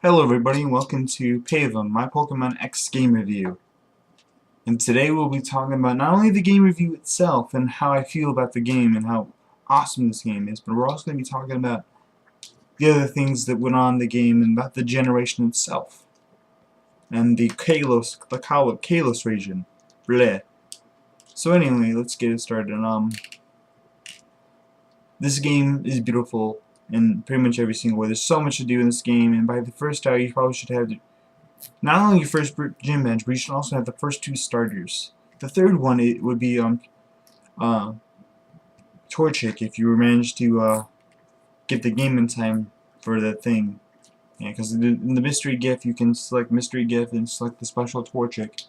Hello everybody and welcome to PAVA, my Pokemon X game review. And today we'll be talking about not only the game review itself and how I feel about the game and how awesome this game is, but we're also going to be talking about the other things that went on in the game and about the generation itself. And the Kalos region. Bleh. So anyway, let's get it started. This game is beautiful in pretty much every single way. There's so much to do in this game, and by the first hour you probably should have not only your first gym bench, but you should also have the first two starters. The third one it would be Torchic if you manage to get the game in time for that thing. Yeah, because in the mystery gift you can select mystery gift and select the special Torchic.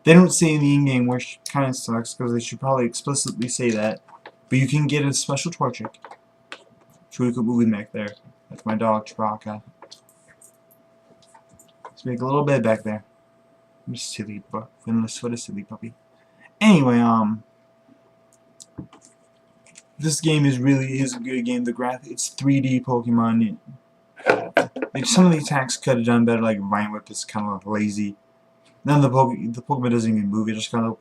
They don't say in the in-game, which kind of sucks because they should probably explicitly say that. But you can get a special Torchic. Truly cool moving back there. That's my dog Chewbacca. Let's make a little bed back there. I'm just silly, but what a silly puppy. Anyway, this game is a good game. The it's 3D Pokemon. Like some of the attacks could have done better. Like Vine Whip is kind of lazy. None of the Pokemon doesn't even move. It just kind of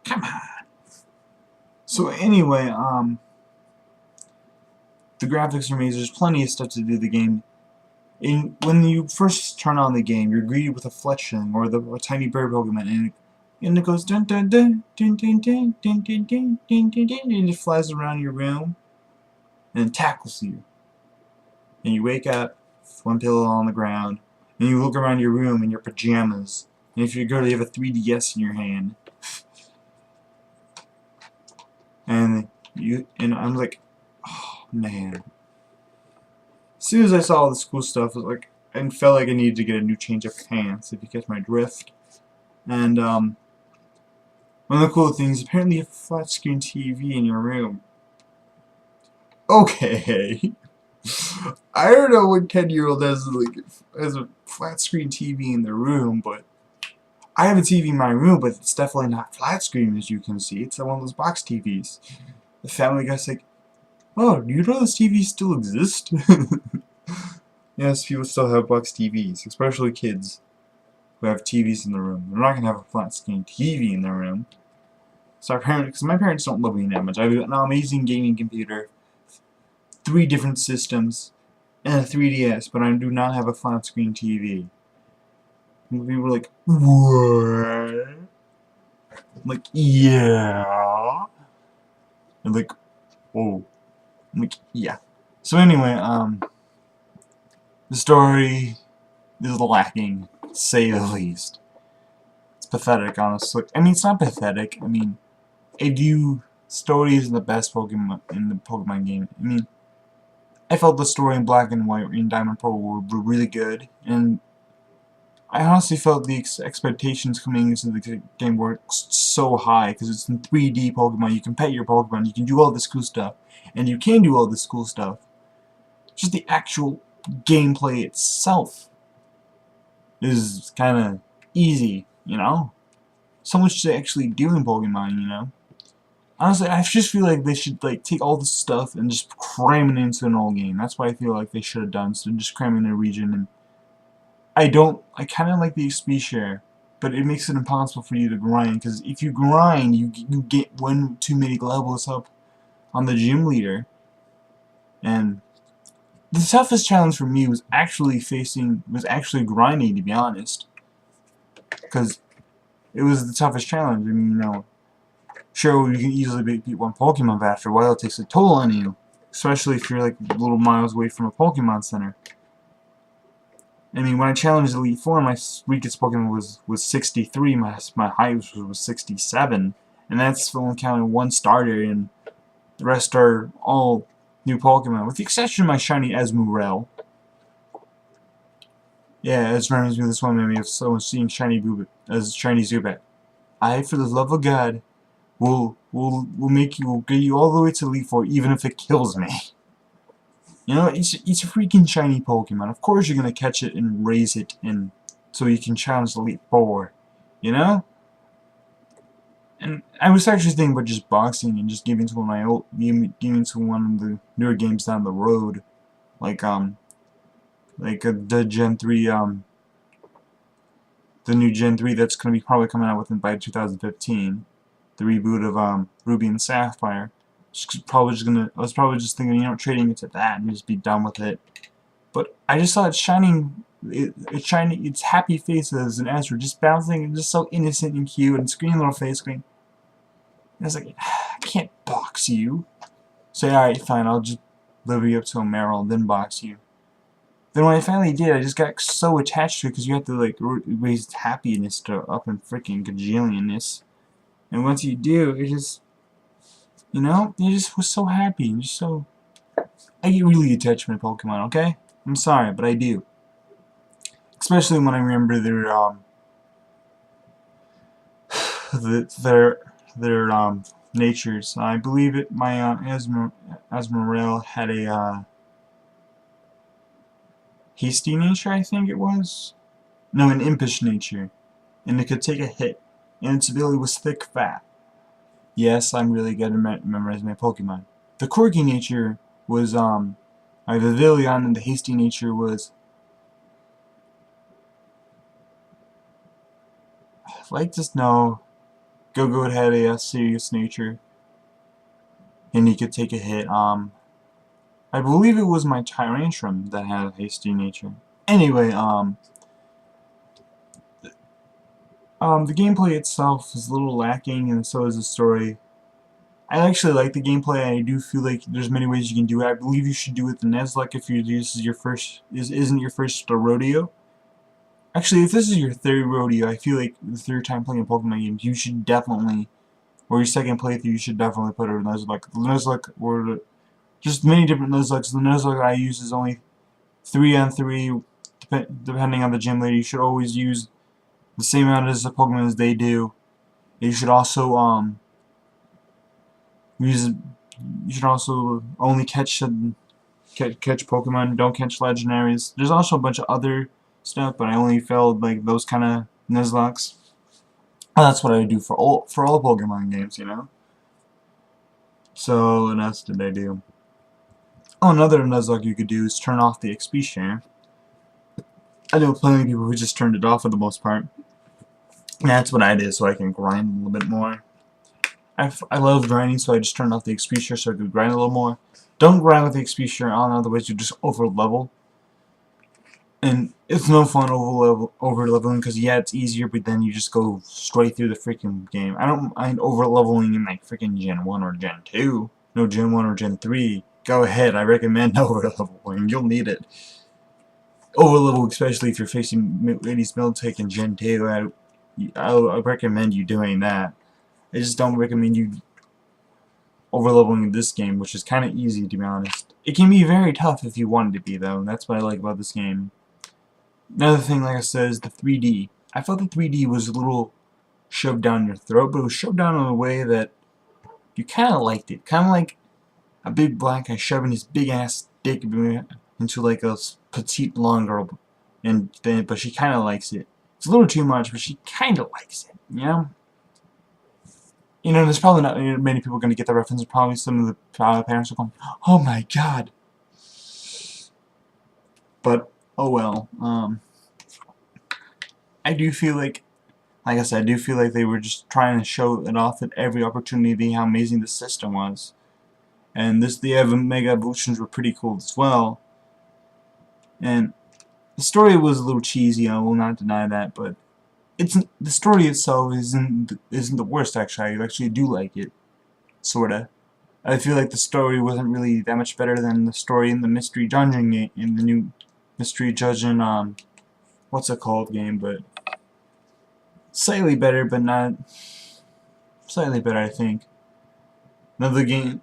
come on. So anyway, the graphics are amazing. There's plenty of stuff to do in the game. When you first turn on the game, you're greeted with a Fletchling or a tiny bird Pokemon, and it goes dun dun dun dun dun dun dun dun dun dun dun dun, and it flies around your room and tackles you. And you wake up with one pillow on the ground, and you look around your room in your pajamas, and if you're good, you have a 3DS in your hand, and I'm like, oh man. As soon as I saw all this cool stuff, I felt like I needed to get a new change of pants, if you catch my drift. And one of the cool things, apparently you have a flat screen TV in your room. Okay. I don't know what 10-year-old has a flat screen TV in their room, but I have a TV in my room, but it's definitely not flat screen as you can see. It's one of those box TVs. The Family Guy's like, oh, do you know this TV still exists? Yes, people still have box TVs, especially kids who have TVs in their room. They're not going to have a flat screen TV in their room. So because my parents don't love me that much. I have an amazing gaming computer, 3 different systems, and a 3DS, but I do not have a flat screen TV. And people were like, what? I'm like, yeah. I'm like, oh. I'm like, yeah. So anyway, the story is lacking, to say the least. It's pathetic, honestly. I mean, it's not pathetic. I mean, story isn't the best Pokemon in the Pokemon game. I mean, I felt the story in Black and White in Diamond Pearl were really good, and I honestly felt the expectations coming into the game were so high because it's in 3D Pokemon. You can pet your Pokemon, you can do all this cool stuff, and you can do all this cool stuff. Just the actual gameplay itself is kind of easy, you know? So much to actually do in Pokemon, you know? Honestly, I just feel like they should take all this stuff and just cram it into an old game. That's what I feel like they should have done. So just cram in a region. And I kind of like the XP share, but it makes it impossible for you to grind. Because if you grind, you get one too many levels up on the gym leader. And the toughest challenge for me was actually grinding, to be honest. Because it was the toughest challenge. I mean, you know, sure, you can easily beat one Pokemon, but after a while it takes a toll on you. Especially if you're like little miles away from a Pokemon Center. I mean, when I challenged Elite Four, my weakest Pokemon was 63, my highest was 67. And that's only counting one starter, and the rest are all new Pokemon, with the exception of my shiny Esmurel. Yeah, it reminds me of this one memory of someone seeing shiny Zubat. I, for the love of God, will get you all the way to Elite Four, even if it kills me. You know, it's a freaking shiny Pokemon. Of course you're gonna catch it and raise it, and so you can challenge Elite Four. You know. And I was actually thinking about just boxing and just giving to one of the newer games down the road, like like the Gen 3, the new Gen 3 that's gonna be probably coming out within by 2015. The reboot of Ruby and Sapphire. I was probably just thinking, you know, trading it to that and just be done with it. But I just saw it shining, it's shining, its happy faces and Ezra just bouncing and just so innocent and cute and screaming little face screen. And I was like, I can't box you. So alright, fine, I'll just deliver you up to a Meryl and then box you. Then when I finally did, I just got so attached to it because you have to like raise happiness to up in freaking gajillionness. And once you do, it just, you know, you just was so happy and just so. I get really attached to my Pokemon, okay? I'm sorry, but I do. Especially when I remember their natures. I believe it. My Asmorel had a hasty nature, I think it was. No, an impish nature, and it could take a hit, and its ability was thick fat. Yes, I'm really good at memorizing my Pokemon. The quirky nature was my Vivillon, and the hasty nature was like the snow. Go had a serious nature, and he could take a hit. I believe it was my Tyrantrum that had a hasty nature. Anyway, the gameplay itself is a little lacking, and so is the story. I actually like the gameplay. I do feel like there's many ways you can do it. I believe you should do it the Nuzlocke if this is your first isn't your first rodeo. Actually, if this is your third rodeo, I feel like the third time playing a Pokemon game, you should definitely, or your second playthrough, you should definitely put it in Nuzlocke. The Nuzlocke, or just many different Nuzlockes. The Nuzlocke I use is only 3-on-3, depending on the gym leader. You should always use the same amount of the Pokemon as they do. You should also use. You should also only catch Pokemon. Don't catch legendaries. There's also a bunch of other stuff, but I only failed like those kind of Nuzlockes. That's what I do for all Pokemon games, you know. So what else did I do? Oh, another Nuzlocke you could do is turn off the XP share. I know plenty of people who just turned it off for the most part. And that's what I did, so I can grind a little bit more. I love grinding, so I just turned off the XP share so I could grind a little more. Don't grind with the XP share on, otherwise you just over level. And it's no fun over leveling because yeah, it's easier, but then you just go straight through the freaking game. I don't mind over leveling in like freaking Gen 1 or Gen 2. No, Gen 1 or Gen 3. Go ahead, I recommend over leveling. You'll need it. Over level, especially if you're facing Ladies Miltech in Gen 2. I recommend you doing that. I just don't recommend you overleveling in this game, which is kind of easy to be honest. It can be very tough if you want it to be though. That's what I like about this game. Another thing, like I said, is the 3D. I felt the 3D was a little shoved down your throat, but it was shoved down in a way that you kind of liked it. Kind of like a big black guy shoving his big ass dick into like a petite blonde girl, but she kind of likes it. It's a little too much, but she kind of likes it. You know. You know, there's probably not many people going to get the reference. Probably some of the parents are going, "Oh my god!" But oh well. I do feel like I said, I do feel like they were just trying to show it off at every opportunity how amazing the system was. And the Mega Evolutions were pretty cool as well. And the story was a little cheesy, I will not deny that, but the story itself isn't the worst actually. I actually do like it. Sorta. I feel like the story wasn't really that much better than the story in the Mystery Dungeon game, in the new Mystery Dungeon what's it called game, but slightly better, but not slightly better, I think. Another game,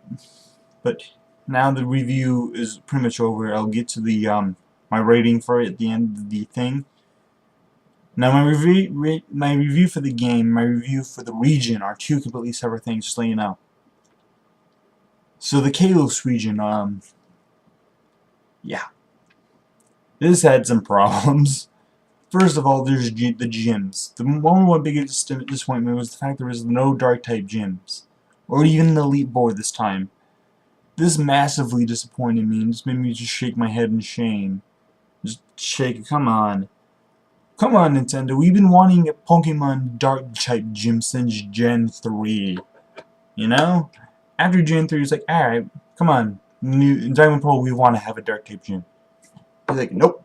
but now the review is pretty much over. I'll get to the my rating for it at the end of the thing. Now my review for the game, my review for the region are two completely separate things. Just let you know. So the Kalos region, yeah, this had some problems. First of all, there's the gyms. The one biggest disappointment was the fact there was no Dark-type gyms, or even an Elite Board this time. This massively disappointed me and just made me just shake my head in shame. Just shake it. Come on. Come on, Nintendo. We've been wanting a Pokemon Dark-type gym since Gen 3. You know? After Gen 3, it's like, alright, come on. In Diamond Pearl, we want to have a Dark-type gym. He's like, nope.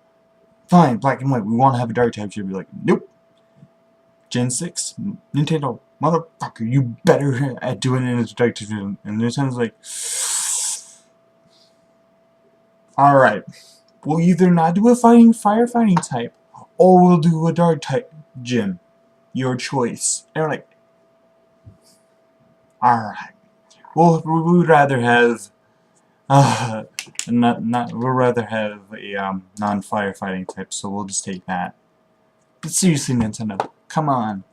Fine, Black and White, we want to have a Dark-type gym. Be like, nope. Gen 6, Nintendo, motherfucker, you better at doing it as a Dark-type gym. And Nintendo's like, alright. We'll either not do a firefighting type, or we'll do a dark type gym. Your choice. And we're like, alright. Well, we would rather have we'd rather have a non-firefighting type, so we'll just take that. But seriously, Nintendo, come on.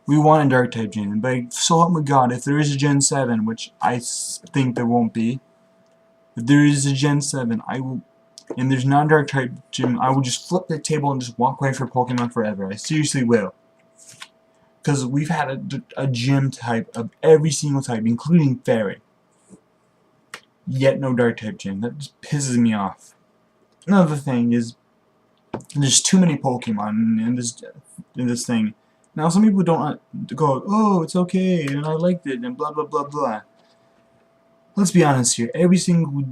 We want a dark type gym, but so help me God, if there is a Gen 7, which I think there won't be, if there is a Gen 7, I will, and there's not a dark type gym, I will just flip the table and just walk away from Pokemon forever. I seriously will. Because we've had a gym type of every single type, including Fairy. Yet no dark type gym. That just pisses me off. Another thing is, there's too many Pokemon in this thing. Now some people don't go, oh, it's okay, and I liked it, and blah blah blah blah. Let's be honest here. Every single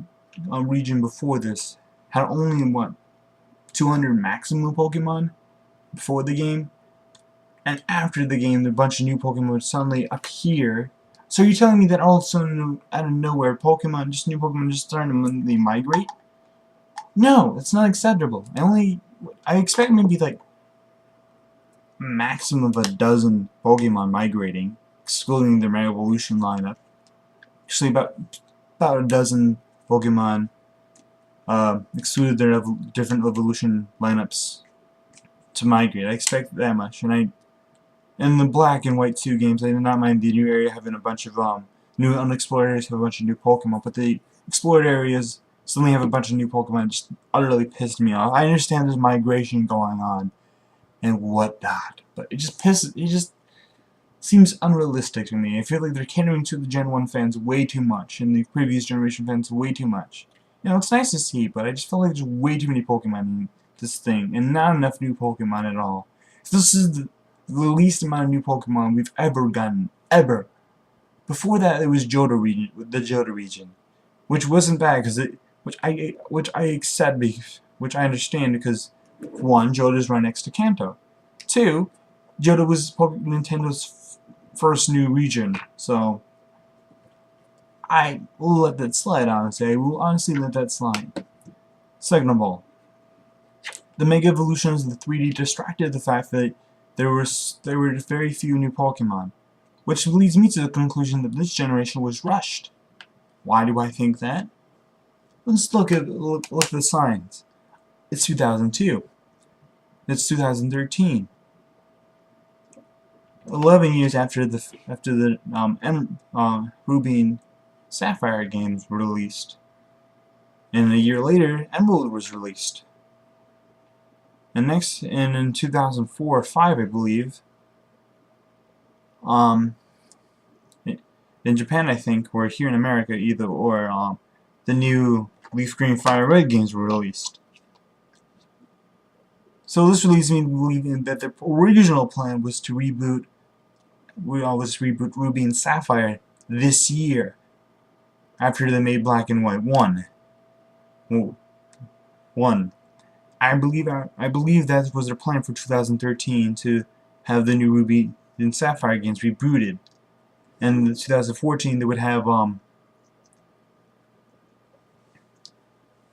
region before this had only, what, 200 maximum Pokemon before the game? And after the game, a bunch of new Pokemon would suddenly appear. So you're telling me that all of a sudden, out of nowhere, new Pokemon just starting to migrate? No, that's not acceptable. I expect maybe like maximum of a dozen Pokemon migrating, excluding their Mega Evolution lineup. Actually, about a dozen Pokemon excluded their different evolution lineups to migrate. I expect that much, and in the Black and White 2 games, I did not mind the new area having a bunch of new unexplored areas have a bunch of new Pokemon, but the explored areas suddenly have a bunch of new Pokemon. It just utterly pissed me off. I understand there's migration going on and whatnot, but it just seems unrealistic to me. I feel like they're catering to the Gen 1 fans way too much, and the previous generation fans way too much. You know, it's nice to see, but I just feel like there's way too many Pokemon in this thing, and not enough new Pokemon at all. This is the least amount of new Pokemon we've ever gotten, ever. Before that, it was the Johto region, which wasn't bad, which I accept, which I understand because 1, Johto's right next to Kanto. 2, Johto was Nintendo's first new region, so I will let that slide. Honestly, I will honestly let that slide. Second of all, the Mega Evolutions of the 3D distracted the fact that there were very few new Pokemon, which leads me to the conclusion that this generation was rushed. Why do I think that? Let's look at the signs. It's 2002. It's 2013. 11 years after the Ruby and Sapphire games were released, and a year later, Emerald was released. And next, in 2004 or 5, I believe, in Japan, I think, or here in America, either or, the new Leaf Green Fire Red games were released. So this leads me to believe that the original plan was to reboot Ruby and Sapphire this year, after they made Black and White 1. I believe that was their plan for 2013, to have the new Ruby and Sapphire games rebooted. And in 2014 they would have in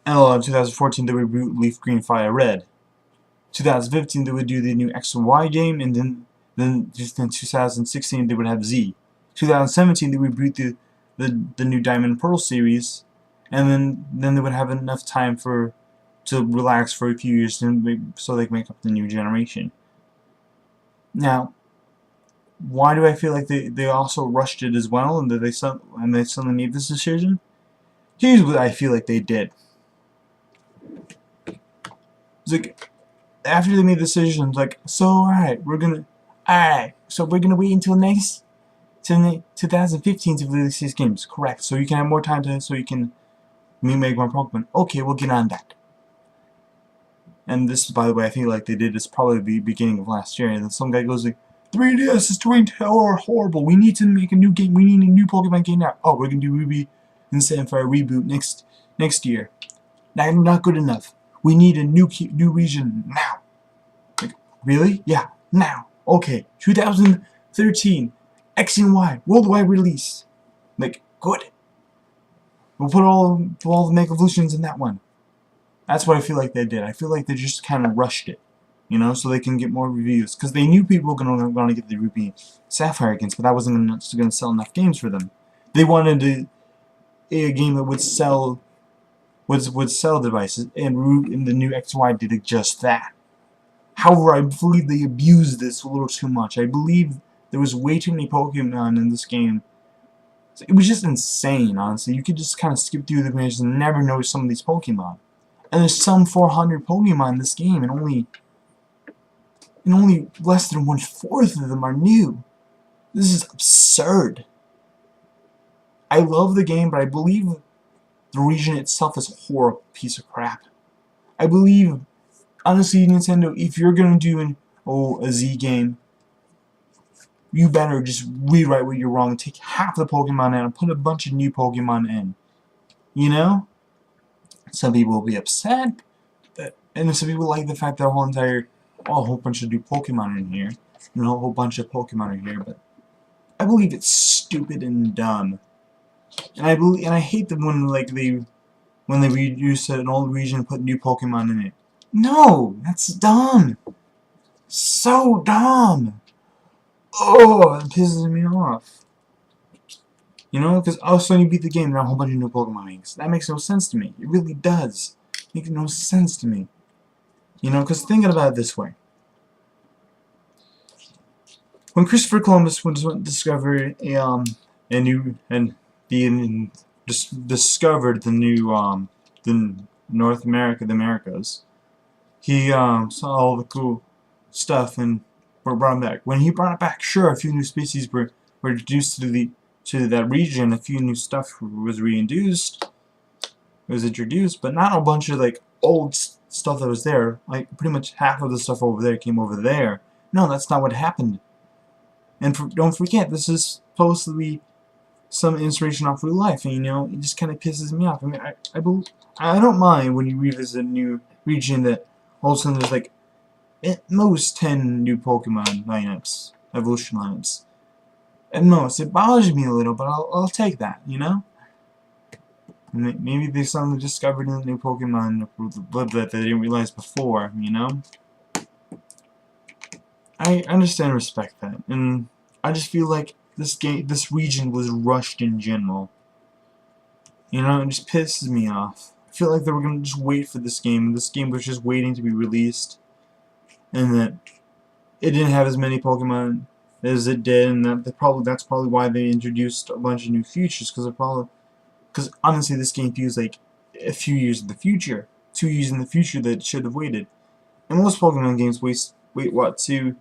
2014 they would reboot Leaf Green Fire Red. 2015 they would do the new X and Y game, and then just in 2016 they would have Z. 2017 they would reboot the new Diamond and Pearl series, and then they would have enough time to relax for a few years so they can make up the new generation. Now, why do I feel like they also rushed it as well, and that they suddenly made this decision? Here's what I feel like they did. It's like, after they made the decision, like, so we're gonna wait until 2015 to release these games. Correct. So you can have more time so you can make more Pokemon. Okay, we'll get on that. And this, by the way, I think like they did this probably the beginning of last year, and then some guy goes like, 3DS is doing horrible. We need to make a new game. We need a new Pokemon game now. Oh, we're gonna do Ruby and Sapphire reboot next year. Not good enough. We need a new region now. Like, really? Yeah, now. Okay, 2013, X and Y worldwide release. Like, good. We'll put all the Mega Evolutions in that one. That's what I feel like they did. I feel like they just kind of rushed it, you know, so they can get more reviews. Because they knew people were going to get the Ruby Sapphire games, but that wasn't going to sell enough games for them. They wanted a game that would sell devices, and the new XY did just that. However, I believe they abused this a little too much. I believe there was way too many Pokemon in this game. It was just insane, honestly. You could just kind of skip through the missions and never notice some of these Pokemon. And there's some 400 Pokemon in this game, and only less than 1/4 of them are new. This is absurd. I love the game, but I believe the region itself is a horrible piece of crap. I believe, honestly, Nintendo, if you're gonna do a Z game, you better just rewrite what you're wrong, take half the Pokemon out, and put a bunch of new Pokemon in. You know? Some people will be upset, and some people like the fact that a whole bunch of new Pokemon in here, and a whole bunch of Pokemon in here. But I believe it's stupid and dumb, and I hate them when they reduce an old region and put new Pokemon in it. No, that's dumb. So dumb. Oh, it pisses me off. You know, because all of a sudden you beat the game and a whole bunch of new Pokemon makes. That makes no sense to me. It really does. It makes no sense to me. You know, because thinking about it this way. When Christopher Columbus discovered discovered the North America, the Americas, he saw all the cool stuff and brought it back. When he brought it back, sure, a few new species were introduced to that region. A few new stuff was introduced, but not a bunch of like old stuff that was there. Like pretty much half of the stuff over there came over there. No, that's not what happened. And don't forget, this is supposed to be some inspiration off real life, and you know, it just kind of pisses me off. I mean, I don't mind when you revisit a new region that all of a sudden there's like at most 10 new Pokemon lineups, evolution lineups. At most, it bothers me a little, but I'll take that, you know. Maybe they suddenly discovered a new Pokemon that they didn't realize before, you know. I understand and respect that, and I just feel like this region was rushed in general. You know, it just pisses me off. I feel like they were gonna just wait for this game, and this game was just waiting to be released, and that it didn't have as many Pokemon as it did, and that's probably why they introduced a bunch of new features, because honestly, this game feels like a few years in the future, 2 years in the future that should have waited. And most Pokemon games wait what, 2.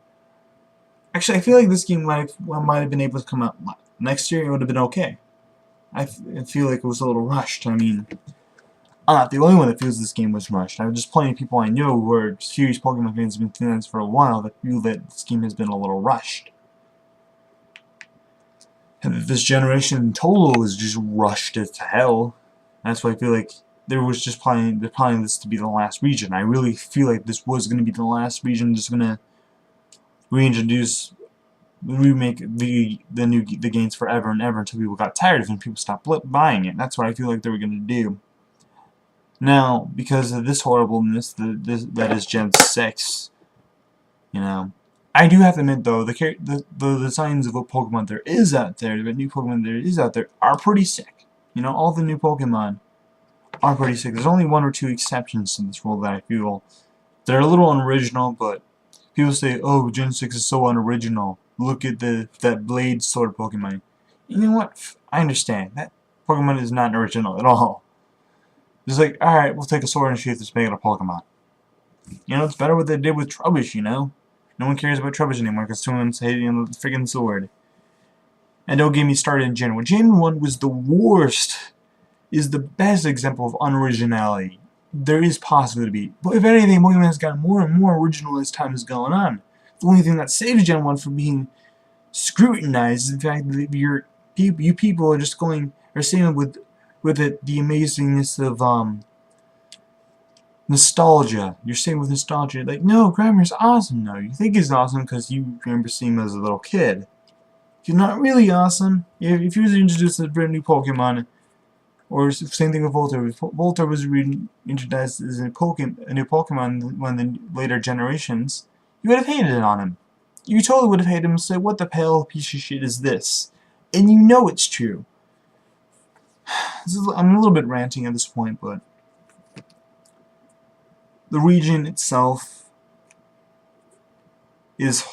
Actually, I feel like this game might have been able to come out next year. It would have been okay. I feel like it was a little rushed. I mean, I'm not the only one that feels this game was rushed. There's just plenty of people I know who are serious Pokemon fans have been feeling this for a while that feel that this game has been a little rushed. And that this generation in total is just rushed to hell. That's why I feel like they're planning this to be the last region. I really feel like this was going to be the last region, just going to remake the games forever and ever until people got tired of it and people stopped buying it. That's what I feel like they were going to do. Now, because of this horribleness that is Gen 6, you know, I do have to admit though, the designs of what Pokemon there is out there, the new Pokemon there is out there, are pretty sick. You know, all the new Pokemon are pretty sick. There's only 1 or 2 exceptions in this world that I feel they're a little unoriginal, but people say, oh, Gen 6 is so unoriginal. Look at that Blade Sword Pokemon. You know what? I understand. That Pokemon is not original at all. It's like, alright, we'll take a sword and shield to make it a Pokemon. You know, it's better what they did with Trubbish, you know? No one cares about Trubbish anymore because someone's hating the freaking sword. And don't get me started in Gen 1. Gen 1 was the worst, is the best example of unoriginality. there is possibly to be. But if anything, Pokemon has gotten more and more original as time has gone on. The only thing that saves Gen 1 from being scrutinized is the fact that you people are just saying with it the amazingness of nostalgia. You're saying with nostalgia, like, no, Grammar's awesome. No, you think he's awesome because you remember seeing him as a little kid. He's not really awesome. If he was introduced as a brand new Pokemon, or same thing with Voltor. If Voltor was introduced as a new Pokemon when the later generations, you would have hated it on him. You totally would have hated him and said, what the hell piece of shit is this? And you know it's true. I'm a little bit ranting at this point, but the region itself is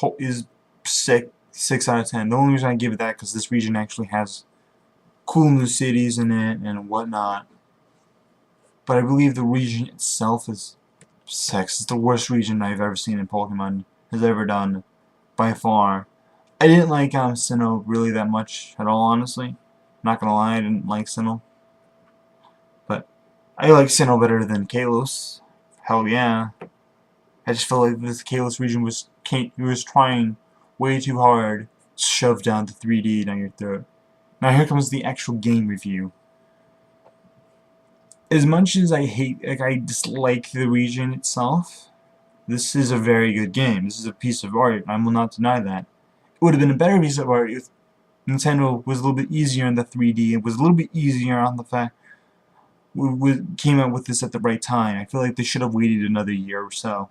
6 out of 10. The only reason I give it that because this region actually has cool new cities in it and whatnot. But I believe the region itself is 6. It's the worst region I've ever seen in Pokemon has ever done, by far. I didn't like Sinnoh really that much at all, honestly. Not gonna lie, I didn't like Sinnoh. But I like Sinnoh better than Kalos. Hell yeah. I just felt like this Kalos region was trying way too hard to shove down the 3D down your throat. Now here comes the actual game review. As much as I dislike the region itself, this is a very good game. This is a piece of art. I will not deny that. It would have been a better piece of art if Nintendo was a little bit easier in the 3D. It was a little bit easier on the fact we came out with this at the right time. I feel like they should have waited another year or so.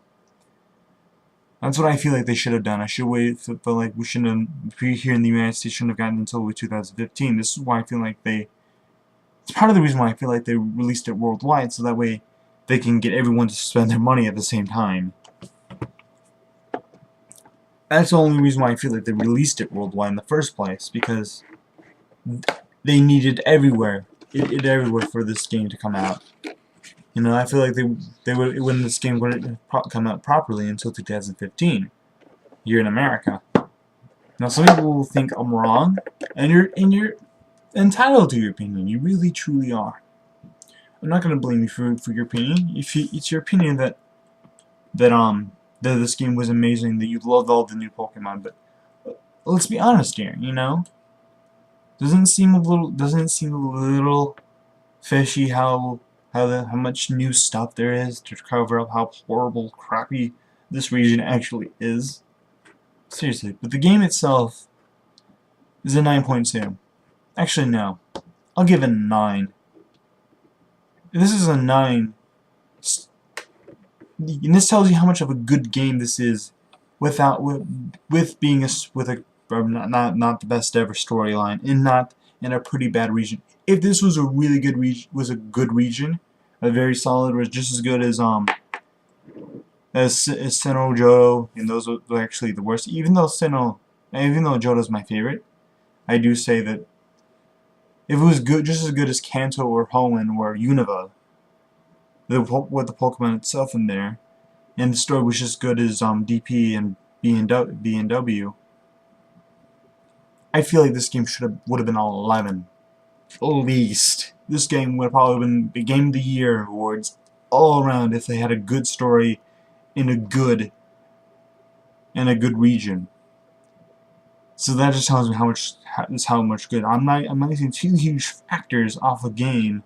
That's what I feel like they should have done. I should wait for like we shouldn't have here in the United States shouldn't have gotten until 2015. This is why I feel like it's part of the reason why I feel like they released it worldwide, so that way they can get everyone to spend their money at the same time. That's the only reason why I feel like they released it worldwide in the first place, because they needed everywhere for this game to come out. You know, I feel like when this game wouldn't come out properly until 2015 here in America. Now, some people will think I'm wrong, and you're entitled to your opinion. You really, truly are. I'm not gonna blame you for your opinion. It's your opinion that this game was amazing, that you loved all the new Pokemon, but let's be honest here. You know, doesn't it seem a little fishy how much new stuff there is to cover up how horrible, crappy this region actually is. Seriously, but the game itself is a 9.2. Actually, no. I'll give it a 9. This is a 9. And this tells you how much of a good game this is, with being not the best ever storyline, and not in a pretty bad region. If this was a really good region, a very solid, was just as good as Sinnoh, Johto, and those were actually the worst. Even though Johto's my favorite, I do say that if it was just as good as Kanto or Hoenn or Unova, with the Pokemon itself in there, and the story was just good as DP and B&W, I feel like this game would have been all 11. At least. This game would have probably been the Game of the Year awards all around if they had a good story in a good region. So that just tells me how much good. I'm not using two huge factors off a game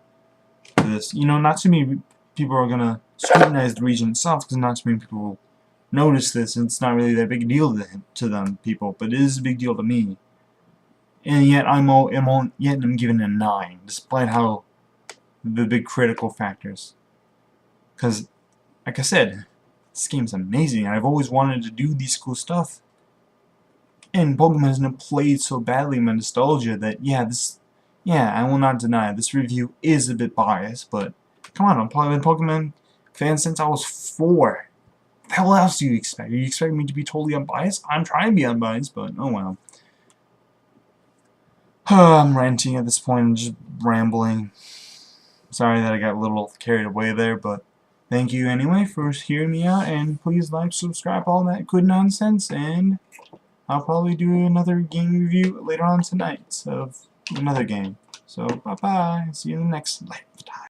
for this. You know, not too many people are gonna scrutinize the region itself because not too many people will notice this, and it's not really that big a deal to them people, but it is a big deal to me. And yet I'm giving it a 9, despite how the big critical factors. Because, like I said, this game's amazing, and I've always wanted to do these cool stuff. And Pokemon hasn't played so badly in my nostalgia that, I will not deny this review is a bit biased, but come on, I'm probably been a Pokemon fan since I was 4. What the hell else do you expect? You expect me to be totally unbiased? I'm trying to be unbiased, but oh well. I'm ranting at this point, I'm just rambling. Sorry that I got a little carried away there, but thank you anyway for hearing me out, and please like, subscribe, all that good nonsense, and I'll probably do another game review later on tonight of another game. So, bye-bye. See you in the next lifetime.